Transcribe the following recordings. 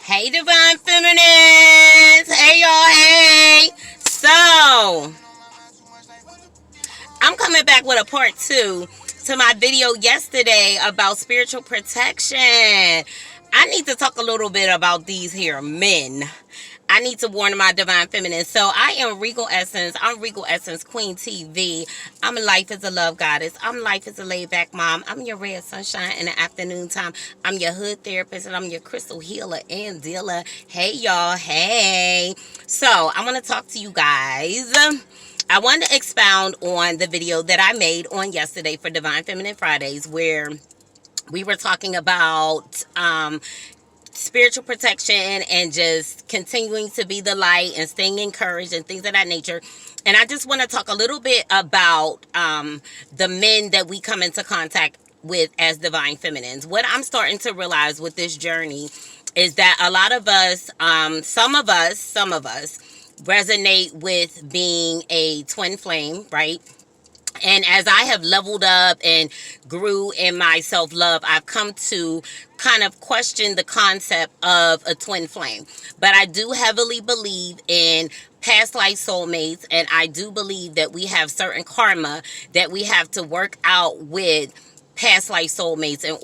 Hey, Divine Feminines! Hey, y'all, hey! So, I'm coming back with a part 2 to my video yesterday about spiritual protection. I need to talk a little bit about these here men. I need to warn my divine feminine. So I am Regal Essence. I'm Regal Essence Queen TV. I'm Life is a Love Goddess. I'm Life is a Laidback Mom. I'm your red sunshine in the afternoon time. I'm your hood therapist and I'm your crystal healer and dealer. Hey y'all, hey. So I want to talk to you guys. I want to expound on the video that I made on yesterday for Divine Feminine Fridays, where we were talking about spiritual protection and just continuing to be the light and staying encouraged and things of that nature. And I just want to talk a little bit about the men that we come into contact with as divine feminines. What I'm starting to realize with this journey is that a lot of us, some of us resonate with being a twin flame, right? And as I have leveled up and grew in my self-love, I've come to kind of question the concept of a twin flame. But I do heavily believe in past life soulmates, and I do believe that we have certain karma that we have to work out with past life soulmates in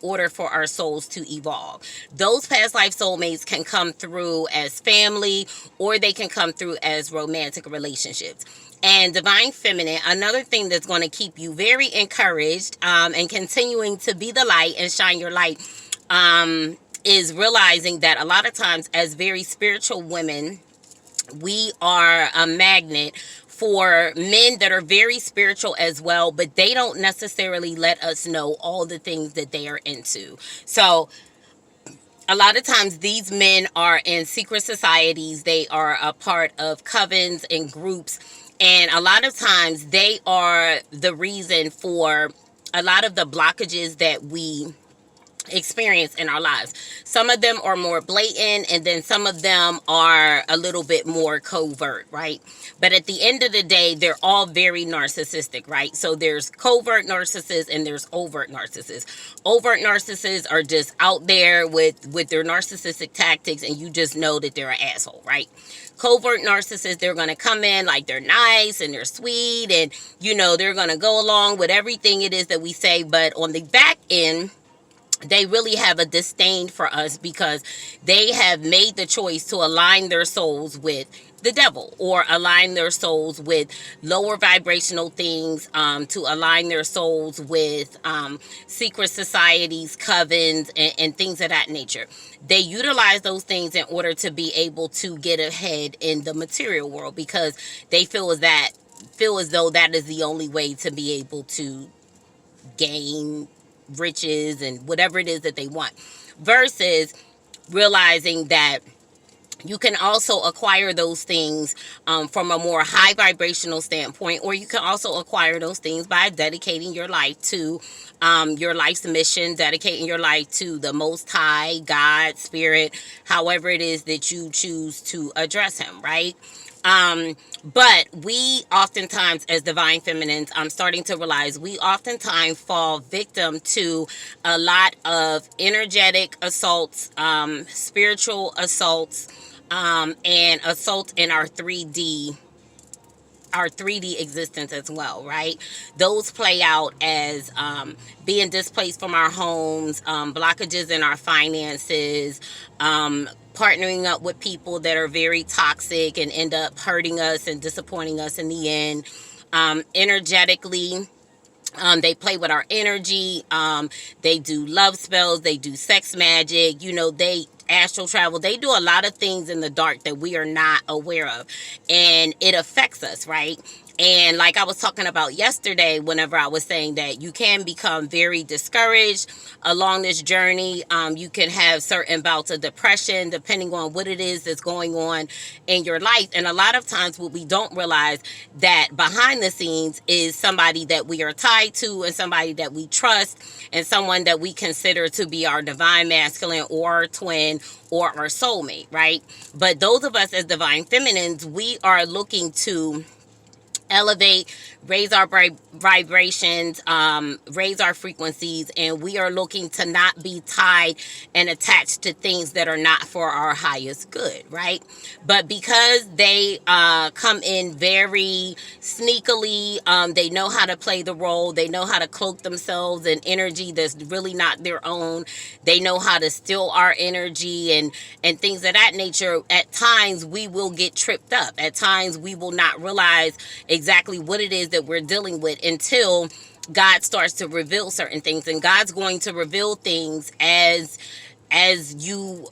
order for our souls to evolve. Those past life soulmates can come through as family, or they can come through as romantic relationships. And divine feminine, another thing that's going to keep you very encouraged and continuing to be the light and shine your light is realizing that a lot of times as very spiritual women, we are a magnet for men that are very spiritual as well, but they don't necessarily let us know all the things that they are into. So a lot of times these men are in secret societies. They are a part of covens and groups. And a lot of times they are the reason for a lot of the blockages that we experience in our lives. Some of them are more blatant, and then some of them are a little bit more covert, right? But at the end of the day, they're all very narcissistic, right? So there's covert narcissists and there's overt narcissists. Overt narcissists are just out there with their narcissistic tactics, and you just know that they're an asshole, right? Covert narcissists, they're going to come in like they're nice and they're sweet, and you know, they're going to go along with everything it is that we say, but on the back end, they really have a disdain for us because they have made the choice to align their souls with the devil, or align their souls with lower vibrational things, to align their souls with secret societies, covens, and things of that nature. They utilize those things in order to be able to get ahead in the material world, because they feel as though that is the only way to be able to gain riches and whatever it is that they want, versus realizing that you can also acquire those things from a more high vibrational standpoint, or you can also acquire those things by dedicating your life to your life's mission, dedicating your life to the Most High, God, Spirit, however it is that you choose to address him, right? But we oftentimes, as divine feminines, I'm starting to realize we oftentimes fall victim to a lot of energetic assaults, spiritual assaults, and assaults in our 3D existence as well, right? Those play out as being displaced from our homes, blockages in our finances, partnering up with people that are very toxic and end up hurting us and disappointing us in the end. Energetically, they play with our energy. They do love spells. They do sex magic. You know, they astral travel. They do a lot of things in the dark that we are not aware of, and it affects us, right? And like I was talking about yesterday, whenever I was saying that you can become very discouraged along this journey. You can have certain bouts of depression depending on what it is that's going on in your life. And a lot of times what we don't realize, that behind the scenes is somebody that we are tied to, and somebody that we trust, and someone that we consider to be our divine masculine or our twin or our soulmate, right? But those of us as divine feminines, we are looking to elevate, raise our vibrations, raise our frequencies, and we are looking to not be tied and attached to things that are not for our highest good, right? But because they come in very sneakily, they know how to play the role, they know how to cloak themselves in energy that's really not their own, they know how to steal our energy and things of that nature. At times we will get tripped up. At times we will not realize exactly what it is that we're dealing with until God starts to reveal certain things. And God's going to reveal things as you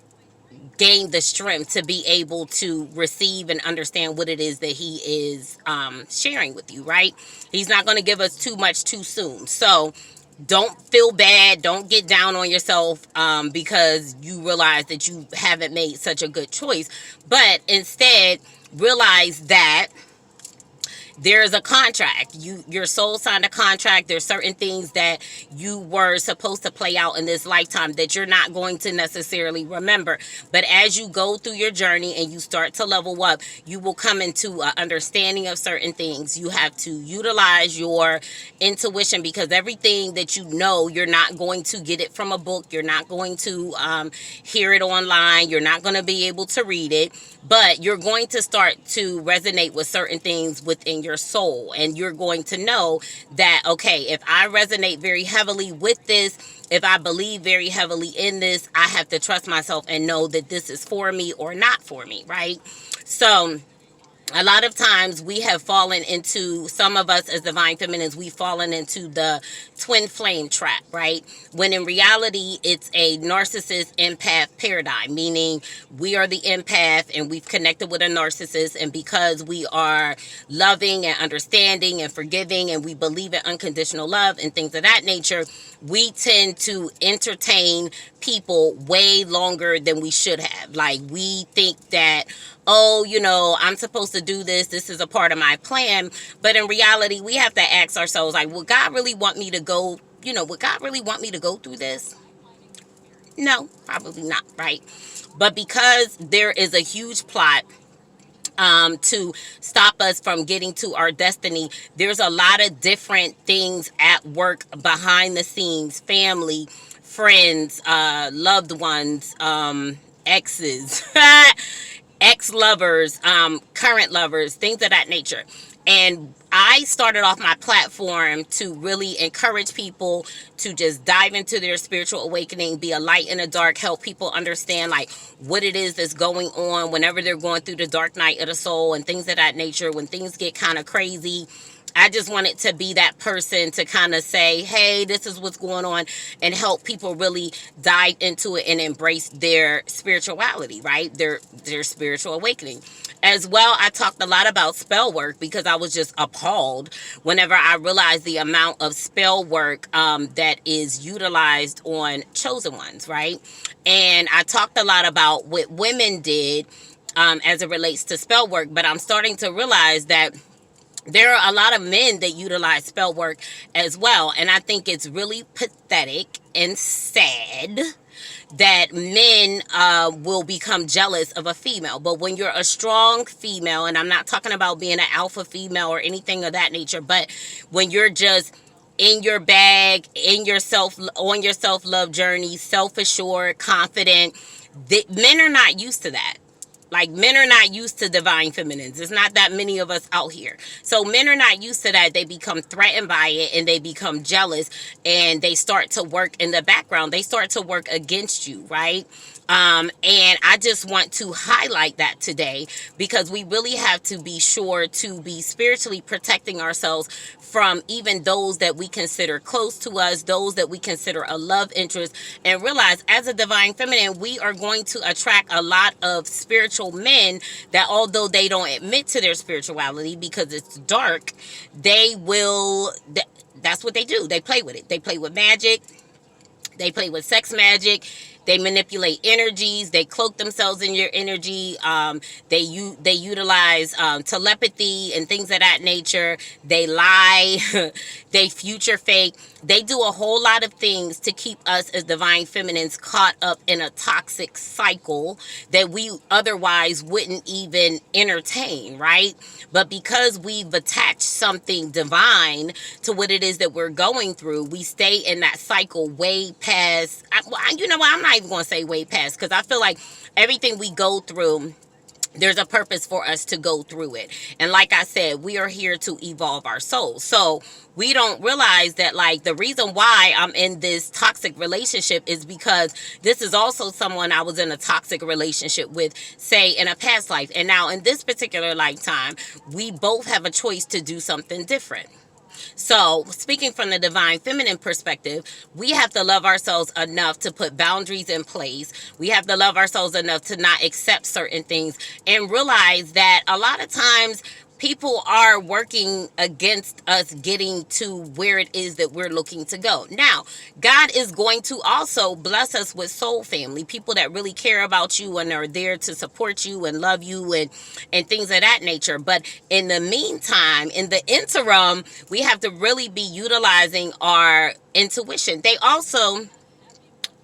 gain the strength to be able to receive and understand what it is that he is sharing with you, right? He's not going to give us too much too soon. So don't feel bad. Don't get down on yourself because you realize that you haven't made such a good choice. But instead, realize that there's a contract. Your soul signed a contract. There's certain things that you were supposed to play out in this lifetime that you're not going to necessarily remember. But as you go through your journey and you start to level up, you will come into an understanding of certain things. You have to utilize your intuition, because everything that you know, you're not going to get it from a book. You're not going to hear it online. You're not going to be able to read it. But you're going to start to resonate with certain things within your soul. And you're going to know that, okay, if I resonate very heavily with this, if I believe very heavily in this, I have to trust myself and know that this is for me or not for me, right? So a lot of times we have fallen into, some of us as divine feminines, we've fallen into the twin flame trap, right? When in reality, it's a narcissist empath paradigm, meaning we are the empath and we've connected with a narcissist. And because we are loving and understanding and forgiving and we believe in unconditional love and things of that nature, we tend to entertain people way longer than we should have. Like, we think that, oh, you know, I'm supposed to do this. This is a part of my plan. But in reality, we have to ask ourselves, like, would God really want me to go, would God really want me to go through this? No, probably not, right? But because there is a huge plot to stop us from getting to our destiny, there's a lot of different things at work behind the scenes: family, friends, loved ones, exes, ex-lovers, current lovers, things of that nature. And I started off my platform to really encourage people to just dive into their spiritual awakening, be a light in the dark, help people understand like what it is that's going on whenever they're going through the dark night of the soul and things of that nature. When things get kind of crazy, I just wanted to be that person to kind of say, hey, this is what's going on, and help people really dive into it and embrace their spirituality, right? Their spiritual awakening. As well, I talked a lot about spell work because I was just appalled whenever I realized the amount of spell work that is utilized on chosen ones, right? And I talked a lot about what women did as it relates to spell work, but I'm starting to realize that there are a lot of men that utilize spell work as well. And I think it's really pathetic and sad that men will become jealous of a female. But when you're a strong female, and I'm not talking about being an alpha female or anything of that nature, but when you're just in your bag, on your self-love journey, self-assured, confident, men are not used to that. Like, men are not used to divine feminines. There's not that many of us out here. So men are not used to that. They become threatened by it and they become jealous, and they start to work in the background. They start to work against you, right? And I just want to highlight that today, because we really have to be sure to be spiritually protecting ourselves from even those that we consider close to us, those that we consider a love interest, and realize as a divine feminine, we are going to attract a lot of spiritual men that, although they don't admit to their spirituality because it's dark, they will, that's what they do. They play with it. They play with magic. They play with sex magic. They manipulate energies. They cloak themselves in your energy. They utilize telepathy and things of that nature. They lie. They future fake. They do a whole lot of things to keep us as divine feminines caught up in a toxic cycle that we otherwise wouldn't even entertain, right? But because we've attached something divine to what it is that we're going through, we stay in that cycle way past. You know what? I'm not even going to say way past, because I feel like everything we go through, there's a purpose for us to go through it. And like I said, we are here to evolve our souls. So we don't realize that, like, the reason why I'm in this toxic relationship is because this is also someone I was in a toxic relationship with, say, in a past life. And now in this particular lifetime, we both have a choice to do something different. So, speaking from the divine feminine perspective, we have to love ourselves enough to put boundaries in place. We have to love ourselves enough to not accept certain things and realize that a lot of times people are working against us getting to where it is that we're looking to go. Now, God is going to also bless us with soul family, people that really care about you and are there to support you and love you and things of that nature. But in the meantime, in the interim, we have to really be utilizing our intuition. They also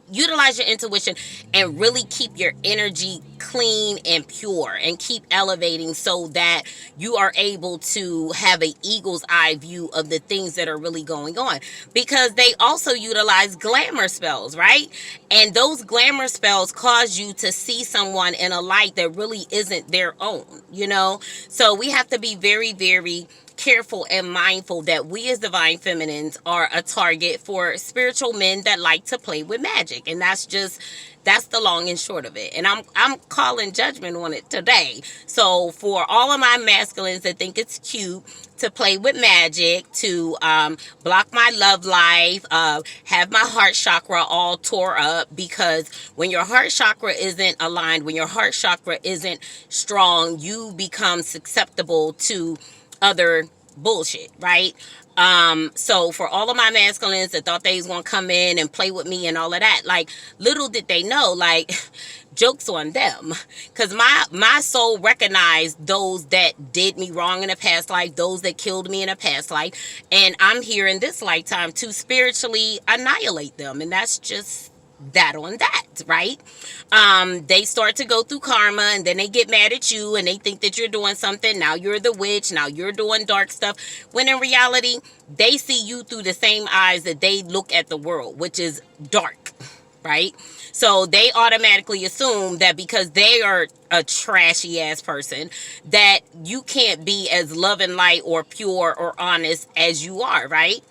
utilize your intuition and really keep your energy clean and pure and keep elevating so that you are able to have an eagle's eye view of the things that are really going on, because they also utilize glamour spells, right? And those glamour spells cause you to see someone in a light that really isn't their own, you know? So we have to be very, very careful and mindful that we as divine feminines are a target for spiritual men that like to play with magic. And that's the long and short of it. And I'm calling judgment on it today. So for all of my masculines that think it's cute to play with magic, to block my love life, have my heart chakra all tore up, because when your heart chakra isn't aligned, when your heart chakra isn't strong, you become susceptible to other bullshit, right? So for all of my masculines that thought they was gonna come in and play with me and all of that, like, little did they know, like, joke's on them, because my soul recognized those that did me wrong in a past life, those that killed me in a past life, and I'm here in this lifetime to spiritually annihilate them. And that's just that on that, right? They start to go through karma, and then they get mad at you and they think that you're doing something. Now you're the witch, now you're doing dark stuff, when in reality they see you through the same eyes that they look at the world, which is dark, right? So they automatically assume that because they are a trashy ass person, that you can't be as love and light or pure or honest as you are, right?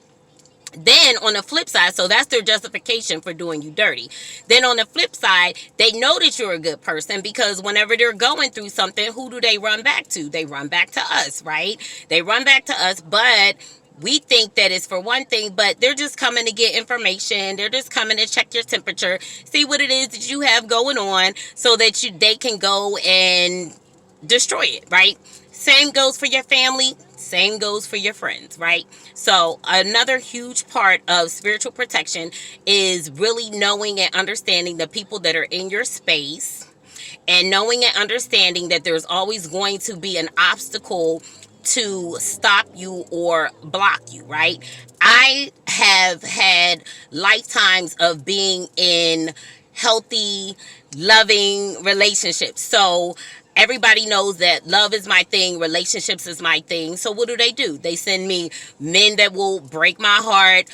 Then on the flip side, so that's their justification for doing you dirty. Then on the flip side, they know that you're a good person, because whenever they're going through something, who do they run back to? They run back to us, right? They run back to us, but we think that it's for one thing, but they're just coming to get information. They're just coming to check your temperature, see what it is that you have going on, so that they can go and destroy it, right? Same goes for your family. Same goes for your friends, right? So another huge part of spiritual protection is really knowing and understanding the people that are in your space, and knowing and understanding that there's always going to be an obstacle to stop you or block you, right? I have had lifetimes of being in healthy, loving relationships. So everybody knows that love is my thing, relationships is my thing. So what do? They send me men that will break my heart.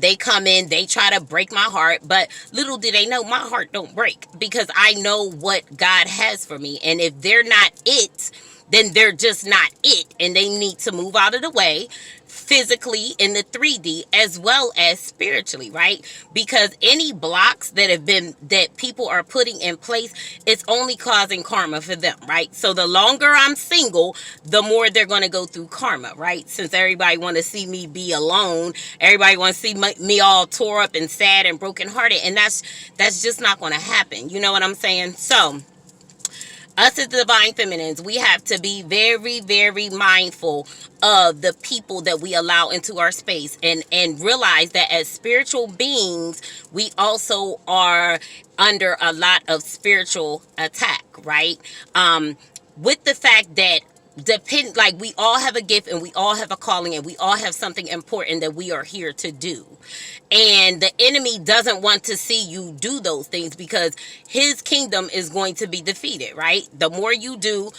They come in, they try to break my heart, but little do they know my heart don't break, because I know what God has for me. And if they're not it, then they're just not it, and they need to move out of the way, physically in the 3D as well as spiritually, right? Because any blocks that people are putting in place, it's only causing karma for them, right? So the longer I'm single, the more they're going to go through karma, right? Since everybody want to see me be alone, everybody want to see me all tore up and sad and brokenhearted, and that's just not going to happen. You know what I'm saying? So Us as divine feminines, we have to be very, very mindful of the people that we allow into our space, and realize that as spiritual beings, we also are under a lot of spiritual attack, right? With the fact that like, we all have a gift, and we all have a calling, and we all have something important that we are here to do, and the enemy doesn't want to see you do those things, because his kingdom is going to be defeated, right? The more you do,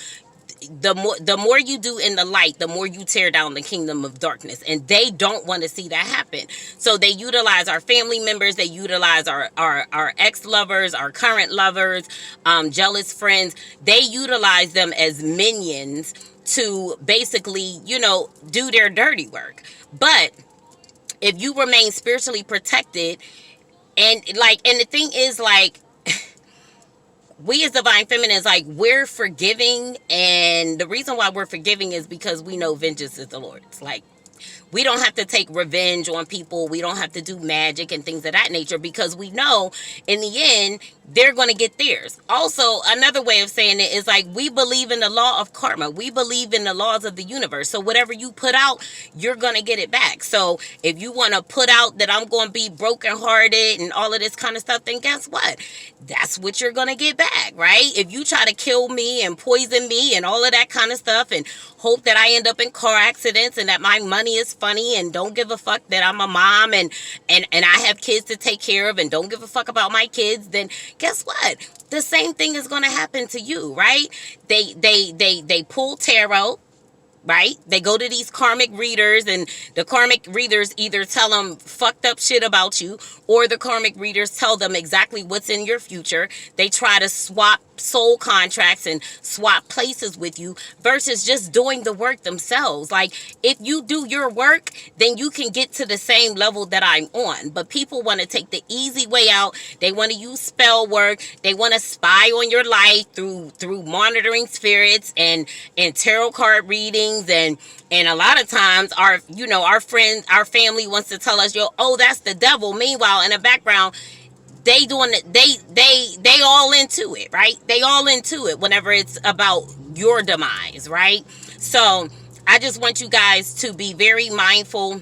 the more you do in the light, the more you tear down the kingdom of darkness, and they don't want to see that happen. So they utilize our family members, they utilize our ex-lovers, our current lovers, jealous friends. They utilize them as minions to basically, do their dirty work. But if you remain spiritually protected, and the thing is, like, we as divine feminines, like, we're forgiving, and the reason why we're forgiving is because we know vengeance is the Lord's. Like, we don't have to take revenge on people. We don't have to do magic and things of that nature, because we know in the end they're going to get theirs. Also, another way of saying it is, like, we believe in the law of karma. We believe in the laws of the universe. So whatever you put out, you're going to get it back. So if you want to put out that I'm going to be brokenhearted and all of this kind of stuff, then guess what? That's what you're going to get back, right? If you try to kill me and poison me and all of that kind of stuff, and hope that I end up in car accidents, and that my money is funny, and don't give a fuck that I'm a mom, and I have kids to take care of, and don't give a fuck about my kids, then guess what? The same thing is going to happen to you, right? They pull tarot, right? They go to these karmic readers, and the karmic readers either tell them fucked up shit about you, or the karmic readers tell them exactly what's in your future. They try to swap soul contracts and swap places with you, versus just doing the work themselves. Like, if you do your work, then you can get to the same level that I'm on. But people want to take the easy way out. They want to use spell work. They want to spy on your life through monitoring spirits and tarot card readings, and a lot of times our friends, our family wants to tell us, oh, that's the devil. Meanwhile, in the background, they doing it, they all into it, right? They all into it whenever it's about your demise, right? So I just want you guys to be very mindful.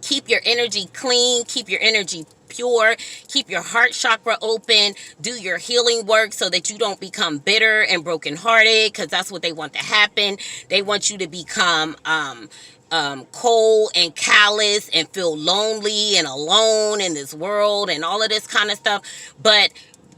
Keep your energy clean, keep your energy pure, keep your heart chakra open, do your healing work so that you don't become bitter and brokenhearted, because that's what they want to happen. They want you to become cold and callous and feel lonely and alone in this world and all of this kind of stuff. But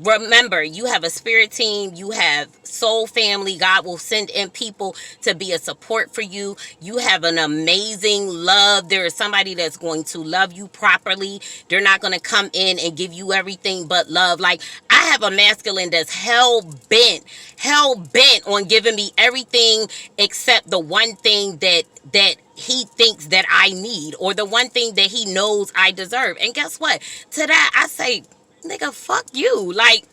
remember, you have a spirit team, you have soul family. God will send in people to be a support for you. You have an amazing love. There is somebody that's going to love you properly. They're not going to come in and give you everything but love. Like, I have a masculine that's hell bent on giving me everything except the one thing that he thinks that I need, or the one thing that he knows I deserve. And guess what? To that, I say, nigga, fuck you. Like,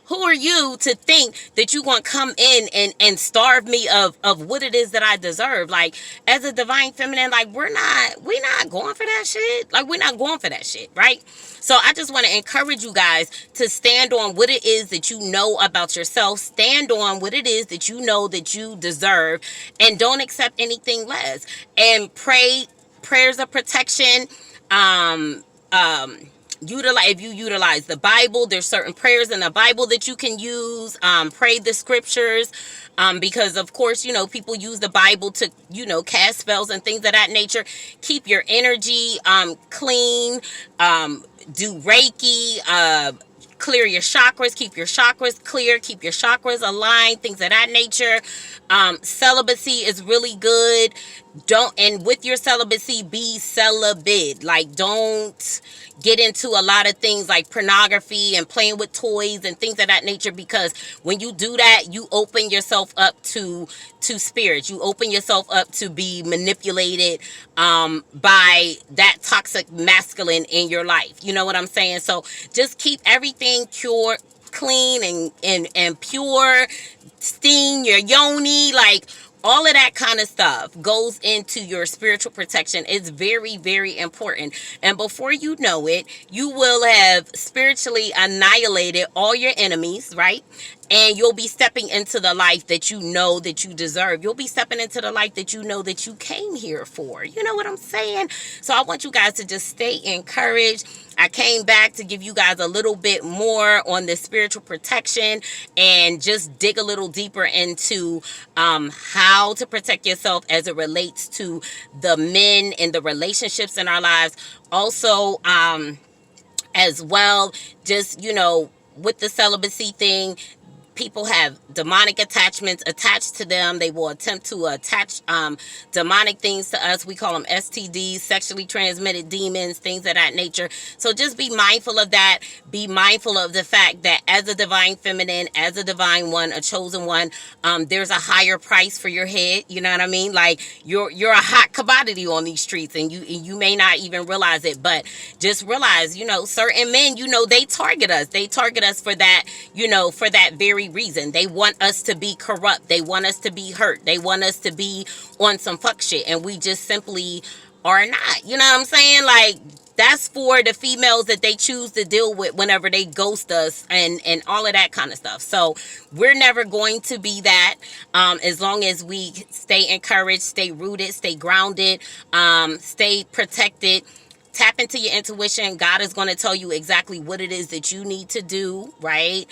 who are you to think that you gonna come in and starve me of what it is that I deserve? Like, as a divine feminine, like, we're not going for that shit. Like, we're not going for that shit, right? So I just want to encourage you guys to stand on what it is that you know about yourself. Stand on what it is that you know that you deserve, and don't accept anything less. And pray prayers of protection. If you utilize the Bible, there's certain prayers in the Bible that you can use. Pray the scriptures, because of course, people use the Bible to, cast spells and things of that nature. Keep your energy clean. Do Reiki. Clear your chakras, keep your chakras clear, keep your chakras aligned, things of that nature. Celibacy is really good. And with your celibacy, be celibate. Like, don't get into a lot of things like pornography and playing with toys and things of that nature, because when you do that, you open yourself up to spirits. You open yourself up to be manipulated by that toxic masculine in your life. You know what I'm saying? So just keep everything pure, clean, and pure. Steam your yoni, like, All of that kind of stuff goes into your spiritual protection. It's very, very important. And before you know it, you will have spiritually annihilated all your enemies, right? And you'll be stepping into the life that you know that you deserve. You'll be stepping into the life that you know that you came here for. You know what I'm saying? So I want you guys to just stay encouraged. I came back to give you guys a little bit more on the spiritual protection and just dig a little deeper into how to protect yourself as it relates to the men and the relationships in our lives. Also, as well, just, with the celibacy thing, people have demonic attachments attached to them. They will attempt to attach demonic things to us. We call them STDs, sexually transmitted demons, things of that nature. So just be mindful of that. Be mindful of the fact that as a divine feminine, as a divine one, a chosen one, there's a higher price for your head. You know what I mean? Like you're a hot commodity on these streets, and you may not even realize it. But just realize, certain men, they target us. They target us for that, for that very reason. They want us to be corrupt. They want us to be hurt. They want us to be on some fuck shit, and we just simply are not. You know what I'm saying? Like, that's for the females that they choose to deal with whenever they ghost us and all of that kind of stuff. So we're never going to be that, as long as we stay encouraged, stay rooted, stay grounded, stay protected. Tap into your intuition. God is going to tell you exactly what it is that you need to do, right?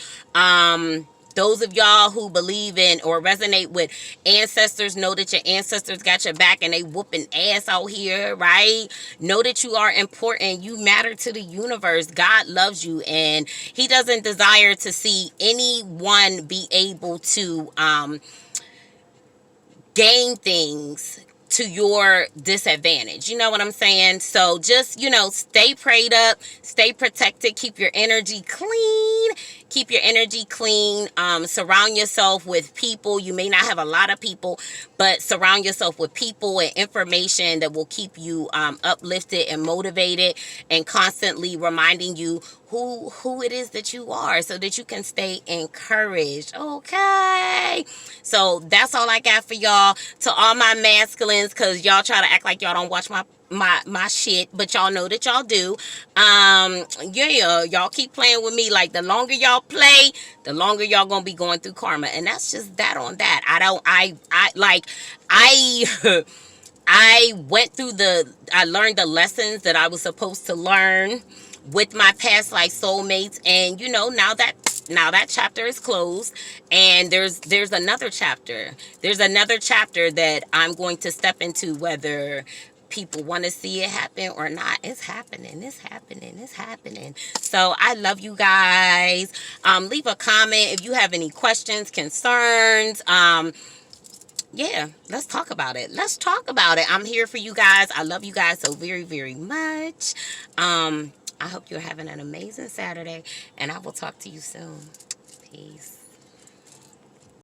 Those of y'all who believe in or resonate with ancestors, know that your ancestors got your back and they whooping ass out here, right? Know that you are important. You matter to the universe. God loves you, and he doesn't desire to see anyone be able to gain things to your disadvantage. You know what I'm saying? So just, stay prayed up, stay protected, keep your energy clean. Keep your energy clean. Surround yourself with people. You may not have a lot of people, but surround yourself with people and information that will keep you uplifted and motivated, and constantly reminding you who it is that you are, so that you can stay encouraged. Okay. So that's all I got for y'all. To all my masculines, because y'all try to act like y'all don't watch my shit, but y'all know that y'all do. Y'all keep playing with me. Like, the longer y'all play, the longer y'all gonna be going through karma. And that's just that on that. I went through I learned the lessons that I was supposed to learn with my past life soulmates, and now that chapter is closed, and there's another chapter. There's another chapter that I'm going to step into, whether people want to see it happen or not. It's happening. It's happening. It's happening. So I love you guys. Leave a comment if you have any questions, concerns. Yeah, let's talk about it. Let's talk about it. I'm here for you guys. I love you guys so very, very much. I hope you're having an amazing Saturday, and I will talk to you soon. Peace.